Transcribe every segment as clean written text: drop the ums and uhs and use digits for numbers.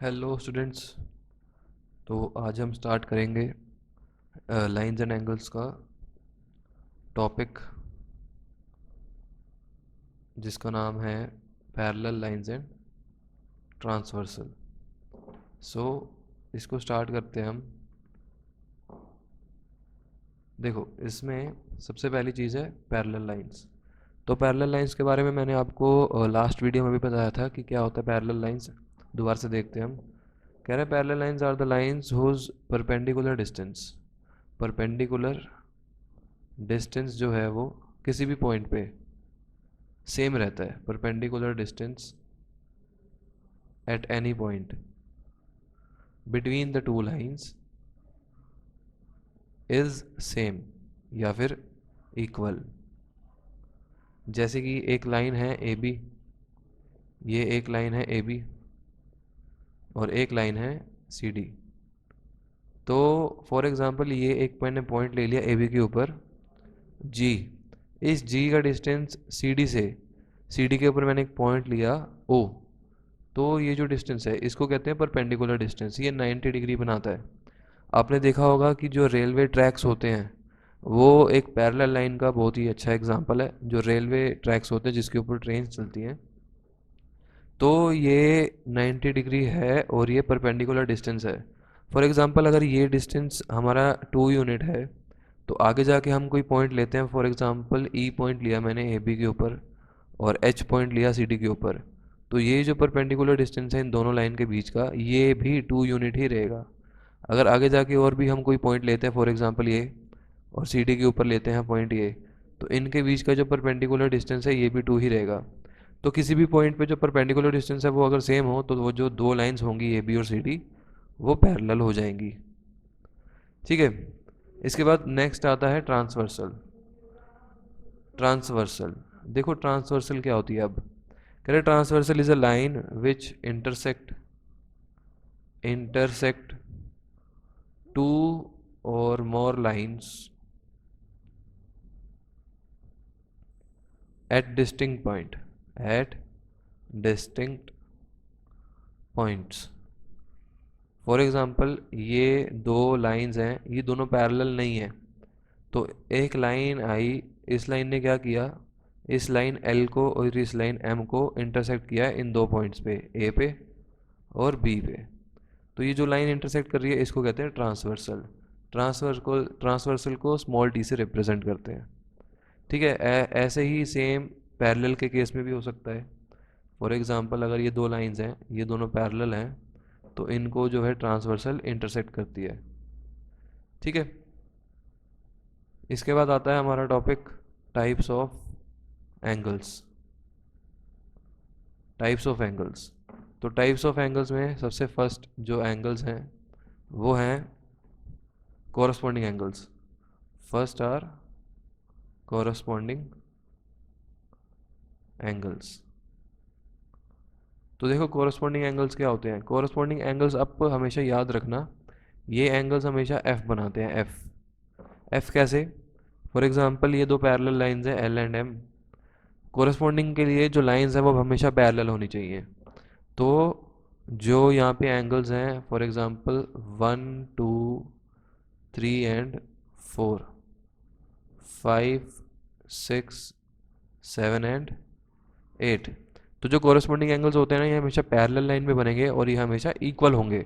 Hello students. तो आज हम स्टार्ट करेंगे लाइंस एंड एंगल्स का टॉपिक, जिसका नाम है पैरेलल लाइंस एंड ट्रांसवर्सल। सो इसको स्टार्ट करते हैं हम। देखो, इसमें सबसे पहली चीज़ है पैरेलल लाइंस। तो पैरेलल लाइंस के बारे में मैंने आपको लास्ट वीडियो में भी बताया था कि क्या होता है पैरेलल लाइंस। दोबारा से देखते हैं हम। कह रहे हैं parallel lines are the lines whose perpendicular distance, perpendicular distance जो है वो किसी भी पॉइंट पे सेम रहता है। Perpendicular distance at any point between the two lines is same या फिर इक्वल। जैसे कि एक लाइन है ए बी, ये एक लाइन है ए बी और एक लाइन है सी डी। तो फॉर एग्जांपल ये एक मैंने पॉइंट ले लिया ए बी के ऊपर जी। इस जी का डिस्टेंस सी डी से, सी डी के ऊपर मैंने एक पॉइंट लिया ओ। तो ये जो डिस्टेंस है इसको कहते हैं परपेंडिकुलर डिस्टेंस। ये 90 डिग्री बनाता है। आपने देखा होगा कि जो रेलवे ट्रैक्स होते हैं वो एक पैरेलल लाइन का बहुत ही अच्छा एग्जांपल है। जो रेलवे ट्रैक्स होते हैं जिसके ऊपर ट्रेन चलती हैं, तो ये 90 डिग्री है और ये परपेंडिकुलर डिस्टेंस है। फॉर एग्जांपल अगर ये डिस्टेंस हमारा 2 यूनिट है, तो आगे जाके हम कोई पॉइंट लेते हैं। फॉर एग्जांपल ई पॉइंट लिया मैंने ए बी के ऊपर और एच पॉइंट लिया सी डी के ऊपर। तो ये जो परपेंडिकुलर डिस्टेंस है इन दोनों लाइन के बीच का, ये भी 2 यूनिट ही रहेगा। अगर आगे जाके और भी हम कोई पॉइंट लेते हैं, फॉर एग्जांपल ये, और सी डी के ऊपर लेते हैं पॉइंट ये, तो इनके बीच का जो परपेंडिकुलर डिस्टेंस है ये भी 2 ही रहेगा। तो किसी भी पॉइंट पे जो परपेंडिकुलर डिस्टेंस है वो अगर सेम हो, तो वो जो दो लाइंस होंगी ए बी और सी डी, वो पैरेलल हो जाएंगी। ठीक है। इसके बाद नेक्स्ट आता है ट्रांसवर्सल। ट्रांसवर्सल, देखो ट्रांसवर्सल क्या होती है अब। कह रहे transversal is a line which intersect two or more lines at distinct point, at distinct points. For example ये दो लाइंस हैं, ये दोनों पैरेलल नहीं है। तो एक लाइन आई, इस लाइन ने क्या किया, इस लाइन एल को और इस लाइन एम को इंटरसेक्ट किया है इन दो पॉइंट्स पे, ए पे और बी पे। तो ये जो लाइन इंटरसेक्ट कर रही है इसको कहते हैं ट्रांसवर्सल। ट्रांसवर्सल को स्मॉल टी से रिप्रेजेंट करते हैं। ठीक है। ऐसे ही सेम पैरेलल के केस में भी हो सकता है। फॉर एग्जांपल अगर ये दो लाइंस हैं, ये दोनों पैरेलल हैं, तो इनको जो है ट्रांसवर्सल इंटरसेक्ट करती है। ठीक है। इसके बाद आता है हमारा topic types of angles. Types of angles. तो टाइप्स ऑफ एंगल्स में सबसे फर्स्ट जो एंगल्स हैं वो हैं corresponding angles. First are corresponding angles. तो देखो कोरस्पॉन्डिंग एंगल्स क्या होते हैं। कोरस्पॉन्डिंग एंगल्स आप हमेशा याद रखना, ये एंगल्स हमेशा एफ बनाते हैं। एफ। एफ कैसे? फॉर एग्जांपल ये दो पैरेलल लाइंस हैं एल एंड एम। कोरस्पॉन्डिंग के लिए जो लाइंस हैं वो हमेशा पैरेलल होनी चाहिए। तो जो यहाँ पे एंगल्स हैं, फॉर एग्जांपल 1 2 3 एंड 4, 5 6 7 एंड 8, तो जो कोरस्पॉन्डिंग एंगल्स होते हैं ना, ये हमेशा पैरेलल लाइन में बनेंगे और ये हमेशा इक्वल होंगे।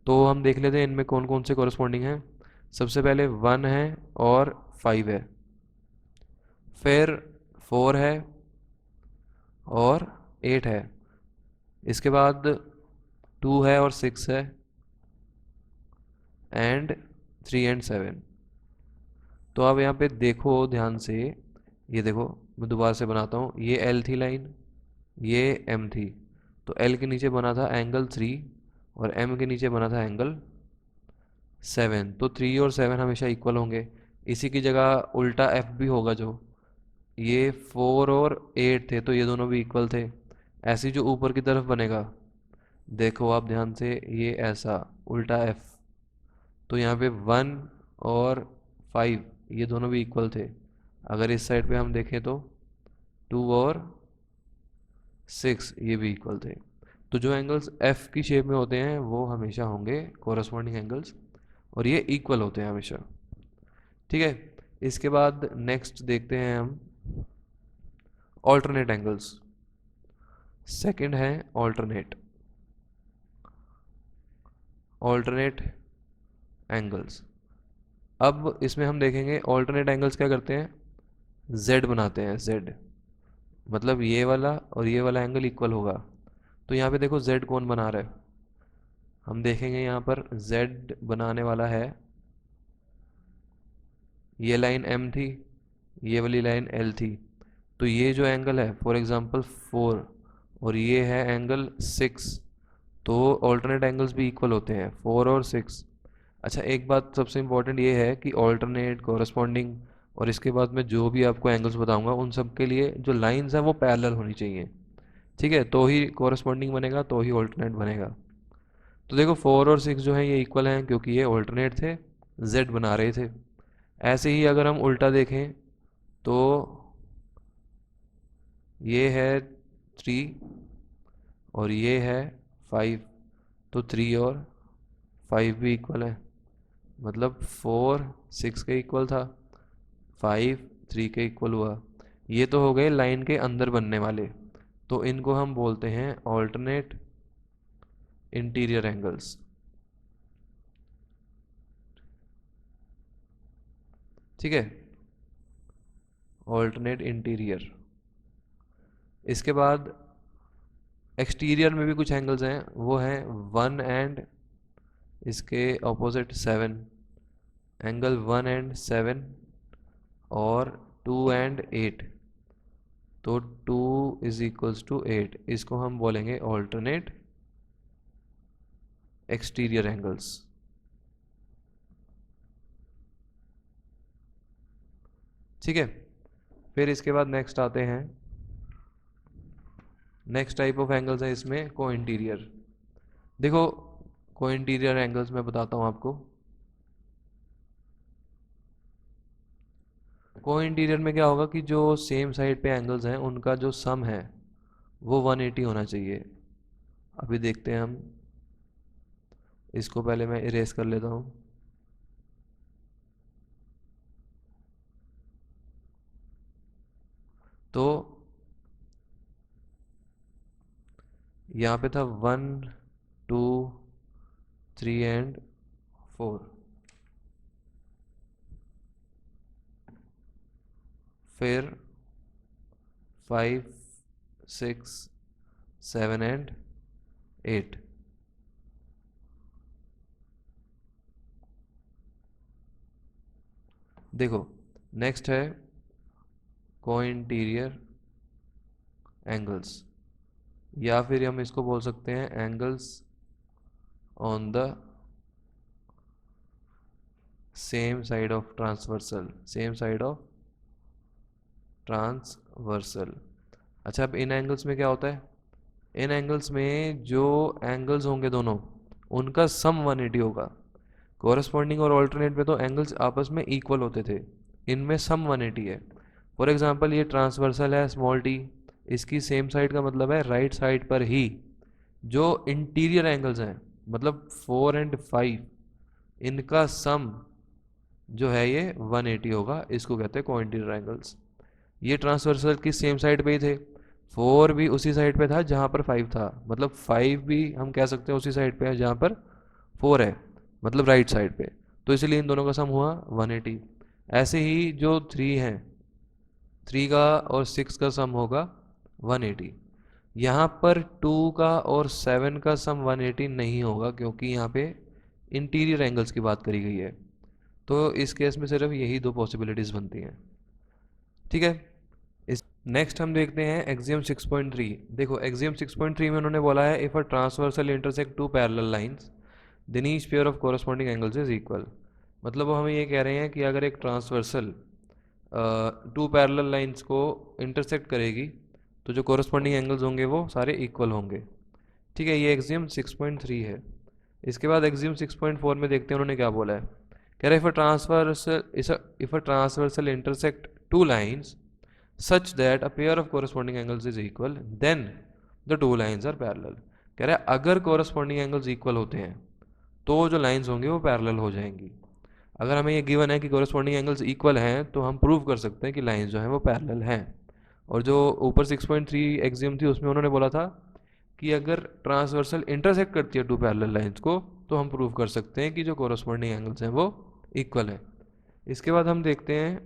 तो हम देख लेते हैं इनमें कौन कौन से कोरस्पॉन्डिंग हैं। सबसे पहले 1 है और 5 है, फिर 4 है और 8 है, इसके बाद 2 है और 6 है, एंड 3 एंड 7। तो अब यहाँ पे देखो ध्यान से, ये देखो मैं दोबारा से बनाता हूँ। ये एल थी लाइन, ये एम थी। तो एल के नीचे बना था एंगल 3 और एम के नीचे बना था एंगल 7। तो 3 और 7 हमेशा इक्वल होंगे। इसी की जगह उल्टा एफ भी होगा। जो ये 4 और 8 थे तो ये दोनों भी इक्वल थे। ऐसे ही जो ऊपर की तरफ बनेगा, देखो आप ध्यान से, ये ऐसा उल्टा एफ। तो यहाँ पे 1 और 5 ये दोनों भी इक्वल थे। अगर इस साइड पे हम देखें तो 2 और 6 ये भी इक्वल थे। तो जो एंगल्स एफ की शेप में होते हैं वो हमेशा होंगे कोरस्पॉन्डिंग एंगल्स, और ये इक्वल होते हैं हमेशा। ठीक है, इसके बाद नेक्स्ट देखते हैं हम ऑल्टरनेट एंगल्स। सेकंड है ऑल्टरनेट ऑल्टरनेट एंगल्स। अब इसमें हम देखेंगे ऑल्टरनेट एंगल्स क्या करते हैं, जेड बनाते हैं। जेड मतलब ये वाला और ये वाला एंगल इक्वल होगा। तो यहाँ पे देखो जेड कौन बना रहा है, हम देखेंगे यहाँ पर जेड बनाने वाला है, ये लाइन एम थी, ये वाली लाइन एल थी। तो ये जो एंगल है फॉर एग्जांपल 4 और ये है एंगल 6, तो ऑल्टरनेट एंगल्स भी इक्वल होते हैं 4 और 6। अच्छा, एक बात सबसे इम्पोर्टेंट ये है कि ऑल्टरनेट, कॉरस्पॉन्डिंग और इसके बाद मैं जो भी आपको एंगल्स बताऊंगा उन सब के लिए जो लाइंस हैं वो पैरेलल होनी चाहिए। ठीक है, तो ही कॉरस्पॉन्डिंग बनेगा, तो ही ऑल्टरनेट बनेगा। तो देखो 4 और 6 जो है ये इक्वल हैं क्योंकि ये ऑल्टरनेट थे, जेड बना रहे थे। ऐसे ही अगर हम उल्टा देखें तो ये है 3 और ये है 5, तो 3 और 5 भी इक्वल है, मतलब 4 6 के इक्वल था, 5 3 के इक्वल हुआ। ये तो हो गए लाइन के अंदर बनने वाले, तो इनको हम बोलते हैं ऑल्टरनेट इंटीरियर एंगल्स। ठीक है, ऑल्टरनेट इंटीरियर। इसके बाद एक्सटीरियर में भी कुछ एंगल्स हैं, वो हैं 1 एंड इसके ऑपोजिट 7, एंगल 1 एंड 7 और 2 एंड 8। तो 2 इज इक्वल्स टू 8, इसको हम बोलेंगे ऑल्टरनेट एक्सटीरियर एंगल्स। ठीक है, फिर इसके बाद नेक्स्ट आते हैं, नेक्स्ट टाइप ऑफ एंगल्स है इसमें को इंटीरियर। देखो को इंटीरियर एंगल्स मैं बताता हूँ आपको। को इंटीरियर में क्या होगा कि जो सेम साइड पे एंगल्स हैं उनका जो सम है वो 180 होना चाहिए। अभी देखते हैं हम, इसको पहले मैं इरेज कर लेता हूँ। तो यहाँ पे था 1 2 3 एंड 4, फिर 5 6 7 एंड 8। देखो नेक्स्ट है को इंटीरियर एंगल्स, या फिर हम इसको बोल सकते हैं angles on the same side of transversal, same side of transversal. अच्छा, अब इन एंगल्स में क्या होता है, इन एंगल्स में जो एंगल्स होंगे दोनों उनका सम 180 होगा। कोरस्पॉन्डिंग और ऑल्टरनेट में तो एंगल्स आपस में इक्वल होते थे, इनमें सम 180 है। फॉर एग्जांपल ये ट्रांसवर्सल है स्मॉल टी, इसकी सेम साइड का मतलब है राइट साइड पर ही जो इंटीरियर एंगल्स हैं, मतलब 4 एंड 5, इनका सम जो है ये 180 होगा। इसको कहते हैं को इंटीरियर एंगल्स। ये ट्रांसवर्सल की सेम साइड पे ही थे, 4 भी उसी साइड पे था जहाँ पर 5 था, मतलब 5 भी हम कह सकते हैं उसी साइड पे है जहाँ पर 4 है, मतलब राइट साइड पे। तो इसलिए इन दोनों का सम हुआ 180। ऐसे ही जो 3 है, 3 का और 6 का सम होगा 180। यहाँ पर 2 का और 7 का सम 180 नहीं होगा क्योंकि यहाँ पे इंटीरियर एंगल्स की बात करी गई है। तो इस केस में सिर्फ यही दो पॉसिबिलिटीज़ बनती हैं। ठीक है, इस नेक्स्ट हम देखते हैं एक्सियम 6.3। देखो एक्सियम 6.3 में उन्होंने बोला है if a transversal intersect two parallel lines then each pair of corresponding angles is equal. मतलब वो हमें ये कह रहे हैं कि अगर एक ट्रांसवर्सल टू पैरेलल लाइंस को इंटरसेक्ट करेगी तो जो कोरस्पॉन्डिंग एंगल्स होंगे वो सारे इक्वल होंगे। ठीक है, ये एक्सियम 6.3 है। इसके बाद एक्सियम 6.4 में देखते हैं उन्होंने क्या बोला है। कह रहे if a transversal intersect two lines such that a pair of corresponding angles is equal then the two lines are parallel। कह रहा है अगर कोरस्पॉन्डिंग एंगल्स इक्वल होते हैं तो जो लाइंस होंगी वो पैरेलल हो जाएंगी। अगर हमें ये गिवन है कि कोरस्पॉन्डिंग एंगल्स इक्वल हैं तो हम प्रूव कर सकते हैं कि लाइंस जो हैं वो पैरेलल हैं। और जो ऊपर 6.3 एक्सियम थी उसमें उन्होंने बोला था कि अगर ट्रांसवर्सल इंटरसेक्ट करती है टू पैरेलल लाइंस को तो हम प्रूव कर सकते हैं कि जो कोरस्पॉन्डिंग एंगल्स हैं वो इक्वल है। इसके बाद हम देखते हैं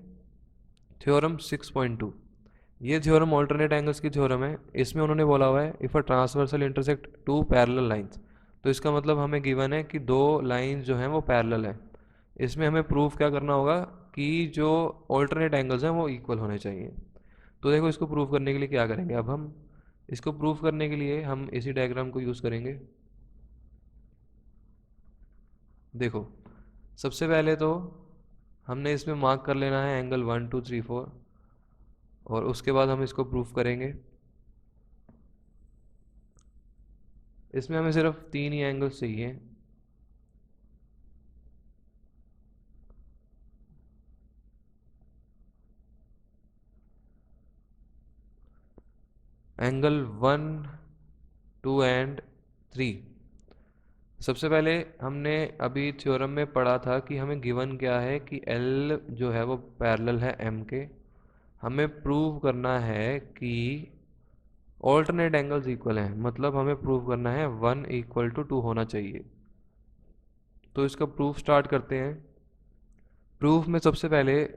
थ्योरम 6.2। ये थ्योरम ऑल्टरनेट एंगल्स की थ्योरम है। इसमें उन्होंने बोला हुआ है if a transversal intersect two parallel lines, तो इसका मतलब हमें गिवन है कि दो लाइंस जो हैं वो पैरेलल है। इसमें हमें प्रूफ क्या करना होगा कि जो ऑल्टरनेट एंगल्स हैं वो इक्वल होने चाहिए। तो देखो इसको प्रूव करने के लिए क्या करेंगे, अब हम इसको प्रूफ करने के लिए हम इसी डायग्राम को यूज़ करेंगे। देखो सबसे पहले तो हमने इसमें मार्क कर लेना है एंगल 1 2 3 4 और उसके बाद हम इसको प्रूफ करेंगे। इसमें हमें सिर्फ 3 ही एंगल्स चाहिए। Angle 1 2 and 3। सबसे पहले हमने अभी थ्योरम में पढ़ा था कि हमें गिवन क्या है कि L जो है वो पैरेलल है M के। हमें प्रूव करना है कि ऑल्टरनेट एंगल्स इक्वल हैं, मतलब हमें प्रूव करना है 1 इक्वल टू 2 होना चाहिए। तो इसका प्रूफ स्टार्ट करते हैं। प्रूफ में सबसे पहले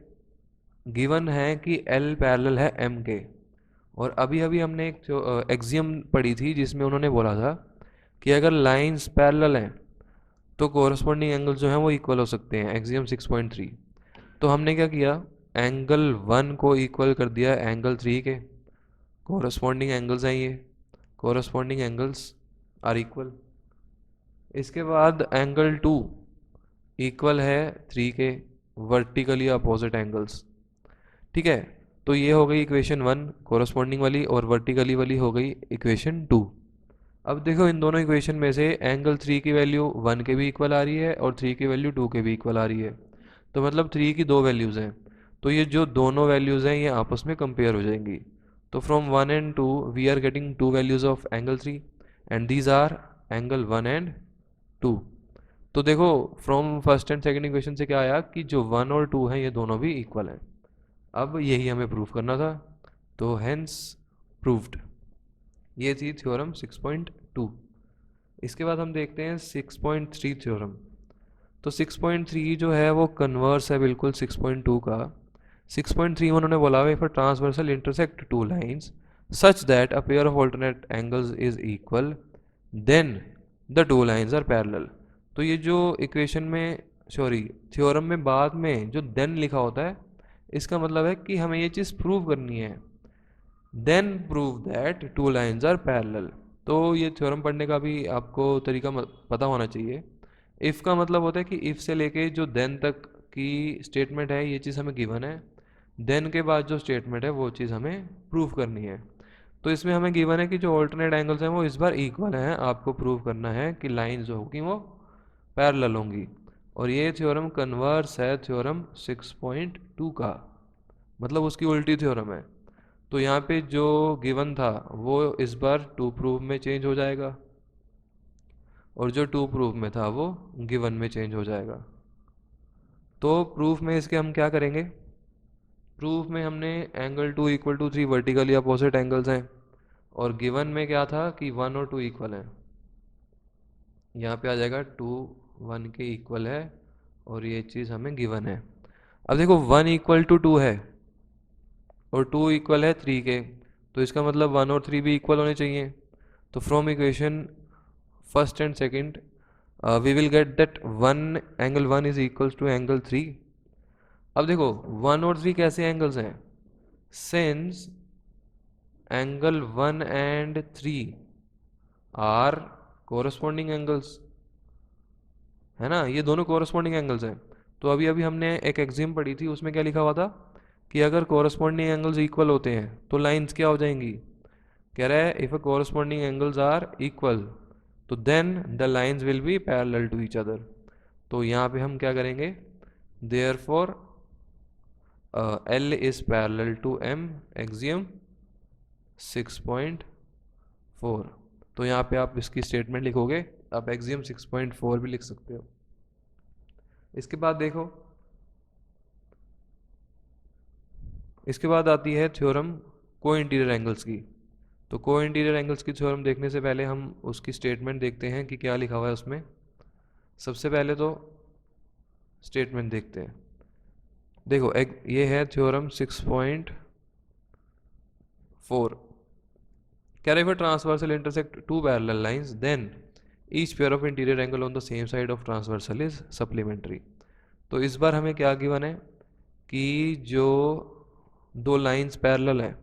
गिवन है कि L पैरेलल है M के। और अभी अभी हमने एक एक्सियम पढ़ी थी जिसमें उन्होंने बोला था कि अगर लाइंस पैरेलल हैं तो कोरस्पॉन्डिंग एंगल्स जो हैं वो इक्वल हो सकते हैं, एक्सियम 6.3। तो हमने क्या किया, एंगल 1 को इक्वल कर दिया एंगल 3 के। कोरस्पॉन्डिंग एंगल्स हैं ये, कोरस्पॉन्डिंग एंगल्स आर इक्वल। इसके बाद एंगल 2 इक्वल है 3 के वर्टिकली अपोजिट एंगल्स। ठीक है, तो ये हो गई इक्वेशन 1 कोरस्पॉन्डिंग वाली, और वर्टिकली वाली हो गई इक्वेशन 2। अब देखो इन दोनों इक्वेशन में से एंगल 3 की वैल्यू 1 के भी इक्वल आ रही है और 3 की वैल्यू 2 के भी इक्वल आ रही है। तो मतलब 3 की दो वैल्यूज़ हैं, तो ये जो दोनों वैल्यूज़ हैं ये आपस में कंपेयर हो जाएंगी। तो from 1 and 2 we are getting two values of angle 3 and these are angle 1 and 2। तो देखो from first and second equation से क्या आया कि जो 1 और 2 हैं ये दोनों भी इक्वल हैं। अब यही हमें प्रूफ करना था, तो हेंस प्रूव्ड। ये थी थ्योरम 6.2। इसके बाद हम देखते हैं 6.3 थ्योरम। तो 6.3 जो है वो कन्वर्स है बिल्कुल 6.2 का। 6.3 उन्होंने बोला है if a transversal intersect two lines such that a pair of alternate angles is equal then the two lines are parallel. तो ये जो इक्वेशन में सॉरी थ्योरम में बाद में जो देन लिखा होता है इसका मतलब है कि हमें ये चीज़ प्रूव करनी है, then prove that two lines are parallel. तो ये थ्योरम पढ़ने का भी आपको तरीका पता होना चाहिए। इफ़ का मतलब होता है कि इफ़ से लेके जो देन तक की स्टेटमेंट है ये चीज़ हमें गिवन है, देन के बाद जो स्टेटमेंट है वो चीज़ हमें प्रूव करनी है। तो इसमें हमें गिवन है कि जो ऑल्टरनेट एंगल्स हैं वो इस बार इक्वल हैं, आपको प्रूव करना है कि लाइन जो होगी वो पैरेलल होंगी। और ये थ्योरम कन्वर्स है थ्योरम 6.2 का, मतलब उसकी उल्टी थ्योरम है। तो यहाँ पे जो गिवन था वो इस बार टू प्रूव में चेंज हो जाएगा और जो टू प्रूफ में था वो गिवन में चेंज हो जाएगा। तो प्रूफ में इसके हम क्या करेंगे, प्रूफ में हमने angle 2 equal to 3 vertically opposite angles हैं और गिवन में क्या था कि 1 और 2 इक्वल हैं। यहाँ पे आ जाएगा 2 1 के इक्वल है और ये चीज़ हमें गिवन है। अब देखो 1 इक्वल टू 2 है और 2 इक्वल है 3 के, तो इसका मतलब 1 और 3 भी इक्वल होने चाहिए। तो from equation first and second we will get that 1 angle 1 is equals to angle 3। अब देखो 1 और 3 कैसे एंगल्स हैं, since angle 1 and 3 are corresponding angles, है ना, ये दोनों कोरस्पॉन्डिंग एंगल्स हैं। तो अभी अभी हमने एक एक्सियम पढ़ी थी उसमें क्या लिखा हुआ था कि अगर कोरस्पॉन्डिंग एंगल्स इक्वल होते हैं तो लाइंस क्या हो जाएंगी, कह रहा है if a corresponding angles are equal तो then the lines will be parallel to each other. तो यहाँ पे हम क्या करेंगे, therefore L is parallel to M, axiom 6.4। तो यहाँ पे आप इसकी स्टेटमेंट लिखोगे, आप एक्सियम 6.4 भी लिख सकते हो। इसके बाद देखो, इसके बाद आती है थ्योरम को इंटीरियर एंगल्स की। तो को इंटीरियर एंगल्स की थ्योरम देखने से पहले हम उसकी स्टेटमेंट देखते हैं कि क्या लिखा हुआ है उसमें। सबसे पहले तो स्टेटमेंट देखते हैं। देखो ये है theorem 6.4। Care if a transversal intersect two parallel lines, then each pair of interior angle on the same side of transversal is supplementary। तो इस बार हमें क्या गिवन है कि जो दो लाइंस पैरेलल है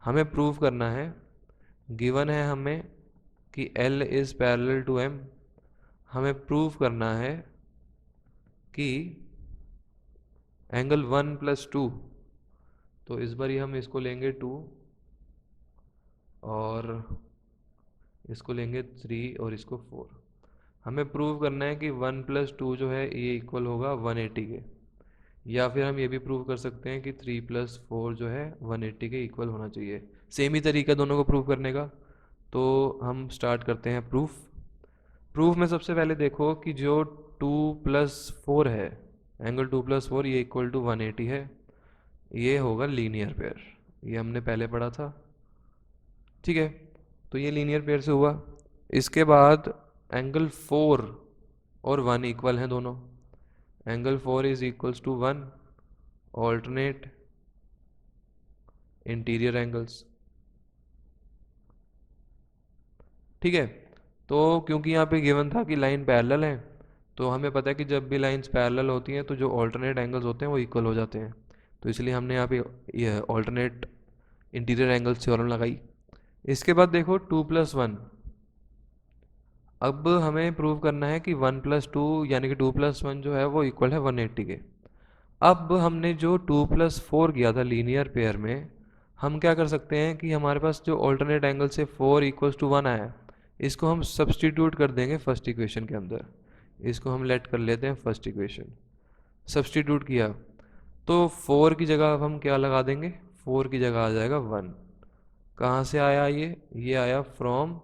हमें प्रूव करना है। गिवन है हमें कि L is parallel to M। हमें प्रूव करना है कि एंगल 1+2, तो इस बार ही हम इसको लेंगे 2 और इसको लेंगे 3 और इसको 4। हमें प्रूव करना है कि 1+2 जो है ये इक्वल होगा 180 के, या फिर हम ये भी प्रूव कर सकते हैं कि 3+4 जो है 180 के इक्वल होना चाहिए। सेम ही तरीका दोनों को प्रूव करने का। तो हम स्टार्ट करते हैं प्रूफ। प्रूफ में सबसे पहले देखो कि जो 2+4 है, एंगल 2+4 ये इक्वल टू 180 है, ये होगा लीनियर पेयर। ये हमने पहले पढ़ा था, ठीक है। तो ये लीनियर पेयर से हुआ। इसके बाद एंगल 4 और 1 इक्वल हैं दोनों। Angle 4 is equals to 1 alternate interior angles, ठीक है। तो क्योंकि यहाँ पे गिवन था कि लाइन पैरेलल है, तो हमें पता है कि जब भी लाइंस पैरेलल होती हैं तो जो ऑल्टरनेट एंगल्स होते हैं वो इक्वल हो जाते हैं। तो इसलिए हमने यहाँ पे ये ऑल्टरनेट इंटीरियर एंगल्स थ्योरम लगाई। इसके बाद देखो 2+1। अब हमें प्रूव करना है कि 1+2 यानी कि 2+1 जो है वो इक्वल है 180 के। अब हमने जो 2+4 किया था लीनियर पेयर में, हम क्या कर सकते हैं कि हमारे पास जो ऑल्टरनेट एंगल से 4 इक्वल्स टू 1 आया, इसको हम सब्सटीट्यूट कर देंगे फर्स्ट इक्वेशन के अंदर। इसको हम लेट कर लेते हैं फर्स्ट इक्वेशन। सब्सटीट्यूट किया तो 4 की जगह अब हम क्या लगा देंगे, 4 की जगह आ जाएगा 1। कहाँ से आया ये आया फ्रॉम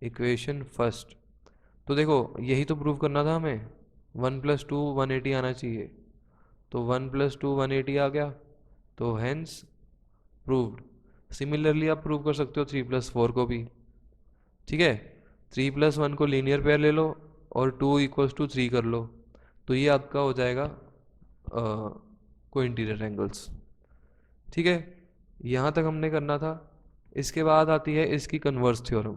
इक्वेशन फर्स्ट। तो देखो यही तो प्रूव करना था हमें, 1+2 180 आना चाहिए। तो 1+2 180 आ गया, तो हेंस प्रूव्ड। सिमिलरली आप प्रूव कर सकते हो 3+4 को भी, ठीक है। 3+1 को लीनियर पेयर ले लो और 2=3 कर लो, तो ये आपका हो जाएगा को इंटीरियर एंगल्स, ठीक है। यहाँ तक हमने करना था। इसके बाद आती है इसकी कन्वर्स थ्योरम।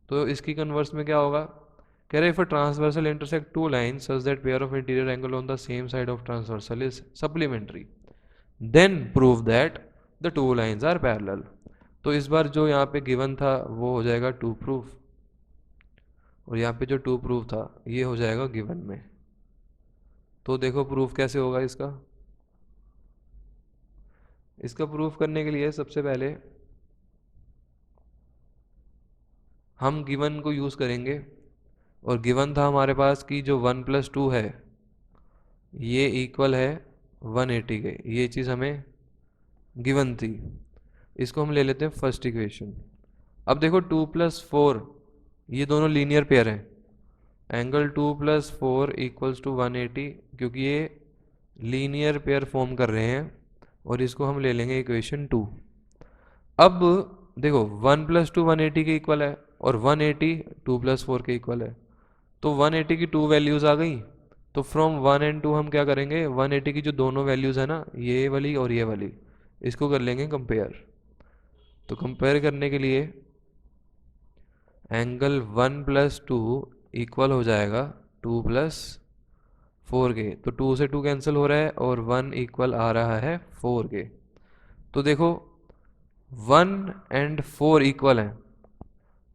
तो इसकी कन्वर्स में क्या होगा, कह रहे if a transversal intersect two line such that pair of interior angle on the same side of transversal is supplementary, then prove that the two lines are parallel. तो इस बार जो यहाँ पे गिवन था वो हो जाएगा टू प्रूफ, और यहाँ पे जो टू प्रूफ था ये हो जाएगा गिवन में। तो देखो प्रूफ कैसे होगा इसका। इसका प्रूफ करने के लिए सबसे पहले हम गिवन को यूज़ करेंगे, और गिवन था हमारे पास कि जो 1+2 है ये इक्वल है 180 के। ये चीज़ हमें गिवन थी। इसको हम ले लेते हैं फर्स्ट इक्वेशन। अब देखो 2+4 ये दोनों लीनियर पेयर हैं। एंगल 2+4 इक्वल्स टू 180, क्योंकि ये लीनियर पेयर फॉर्म कर रहे हैं, और इसको हम ले लेंगे इक्वेशन 2। अब देखो 1+2 180 के इक्वल है और 180 2+4 के इक्वल है। तो 180 की 2 वैल्यूज़ आ गई। तो फ्रॉम 1 एंड 2 हम क्या करेंगे, 180 की जो दोनों वैल्यूज़ है ना, ये वाली और ये वाली, इसको कर लेंगे कंपेयर। तो कंपेयर करने के लिए एंगल 1+2 इक्वल हो जाएगा 2+4 के। तो 2 से 2 कैंसिल हो रहा है और 1 इक्वल आ रहा है 4 के। तो देखो 1 एंड 4 इक्वल हैं,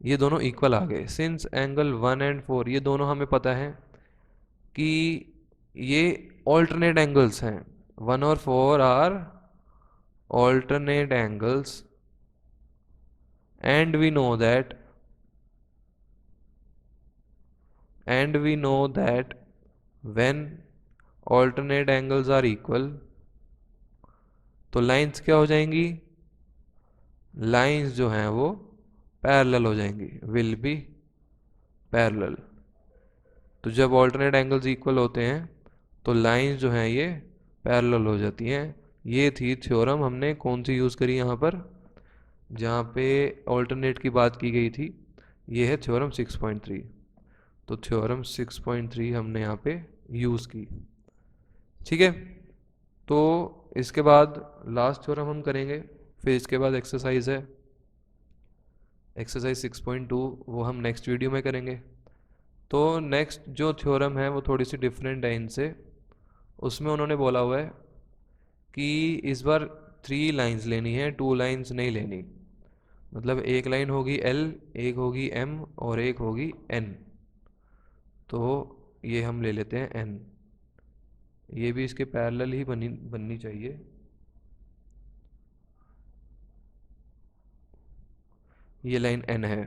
ये दोनों इक्वल आ गए। सिंस एंगल 1 एंड 4 ये दोनों हमें पता है कि ये ऑल्टरनेट एंगल्स हैं। 1 और 4 are alternate angles, and we know that when alternate angles are equal, तो लाइंस क्या हो जाएंगी, लाइंस जो हैं वो पैरेलल हो जाएंगी, विल बी पैरेलल। तो जब ऑल्टरनेट एंगल्स इक्वल होते हैं तो लाइंस जो हैं ये पैरेलल हो जाती हैं। ये थी थ्योरम, हमने कौन सी यूज़ करी यहाँ पर, जहाँ पे ऑल्टरनेट की बात की गई थी। ये है थ्योरम 6.3। तो थ्योरम 6.3 हमने यहाँ पे यूज़ की। ठीक है, तो इसके बाद लास्ट थ्योरम हम करेंगे, फिर इसके बाद एक्सरसाइज है एक्सरसाइज 6.2, वो हम नेक्स्ट वीडियो में करेंगे। तो नेक्स्ट जो थ्योरम है वो थोड़ी सी डिफरेंट है इनसे। उसमें उन्होंने बोला हुआ है कि इस बार 3 लाइंस लेनी है, 2 लाइंस नहीं लेनी। मतलब एक लाइन होगी L, एक होगी M और एक होगी N। तो ये हम ले लेते हैं N। ये भी इसके पैरेलल ही बननी चाहिए। ये लाइन N है।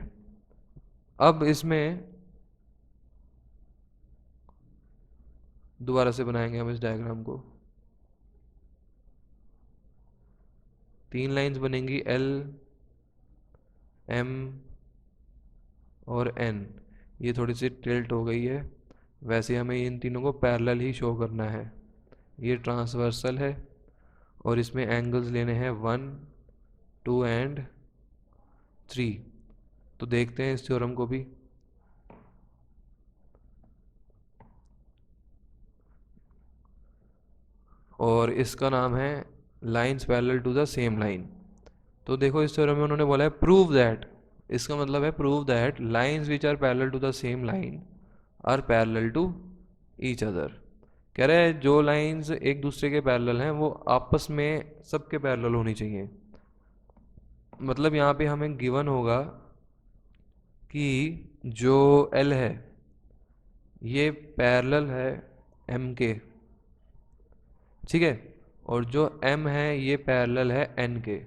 अब इसमें दोबारा से बनाएंगे हम इस डायग्राम को। 3 लाइंस बनेंगी L, M और N। ये थोड़ी सी टिल्ट हो गई है, वैसे हमें इन तीनों को पैरेलल ही शो करना है। ये ट्रांसवर्सल है और इसमें एंगल्स लेने हैं 1, 2 एंड 3। तो देखते हैं इस थ्योरम को भी। और इसका नाम है lines parallel to the same line. तो देखो इस थ्योरम में उन्होंने बोला है प्रूव दैट, इसका मतलब है prove that lines which are parallel to the same line are parallel to each other. कह रहे हैं जो लाइंस एक दूसरे के पैरेलल हैं वो आपस में सबके पैरेलल होनी चाहिए। मतलब यहाँ पे हमें गिवन होगा कि जो L है ये पैरेलल है M के, ठीक है, और जो M है ये पैरेलल है N के।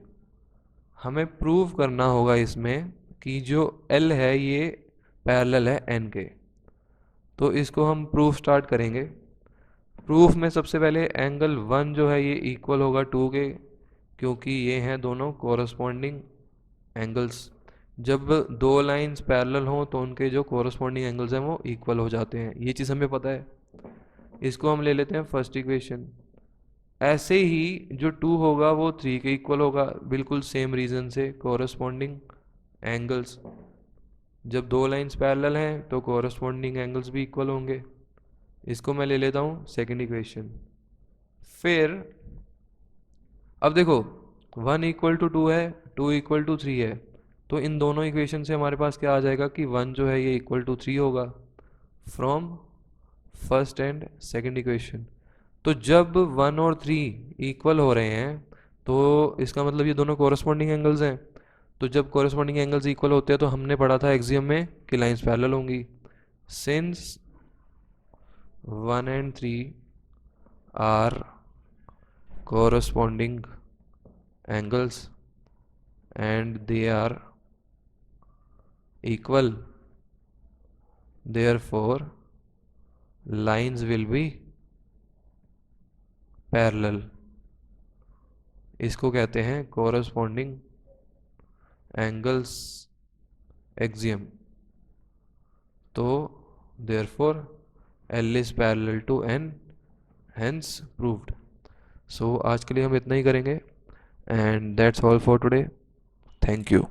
हमें प्रूव करना होगा इसमें कि जो L है ये पैरेलल है N के। तो इसको हम प्रूफ स्टार्ट करेंगे। प्रूफ में सबसे पहले एंगल 1 जो है ये इक्वल होगा 2 के, क्योंकि ये हैं दोनों कोरस्पॉन्डिंग एंगल्स। जब दो लाइंस पैरेलल हों तो उनके जो कोरस्पॉन्डिंग एंगल्स हैं वो इक्वल हो जाते हैं, ये चीज़ हमें पता है। इसको हम ले लेते हैं फर्स्ट इक्वेशन। ऐसे ही जो 2 होगा वो 3 के इक्वल होगा, बिल्कुल सेम रीज़न से, कोरस्पॉन्डिंग एंगल्स। जब दो लाइंस पैरेलल हैं तो कोरस्पॉन्डिंग एंगल्स भी इक्वल होंगे। इसको मैं ले लेता हूँ सेकंड इक्वेशन। फिर अब देखो 1 इक्वल टू 2 है, 2 इक्वल टू 3 है, तो इन दोनों इक्वेशन से हमारे पास क्या आ जाएगा कि 1 जो है ये इक्वल टू 3 होगा from first and second equation. तो जब 1 और 3 इक्वल हो रहे हैं तो इसका मतलब ये दोनों कोरस्पॉन्डिंग एंगल्स हैं। तो जब कोरस्पॉन्डिंग एंगल्स इक्वल होते हैं तो हमने पढ़ा था एक्सियम में कि लाइंस पैरेलल होंगी। Since 1 and 3 are corresponding angles and they are equal, therefore lines will be parallel। इसको कहते हैं corresponding angles axiom। तो therefore L is parallel to N, hence proved। सो आज के लिए हम इतना ही करेंगे and that's all for today. Thank you.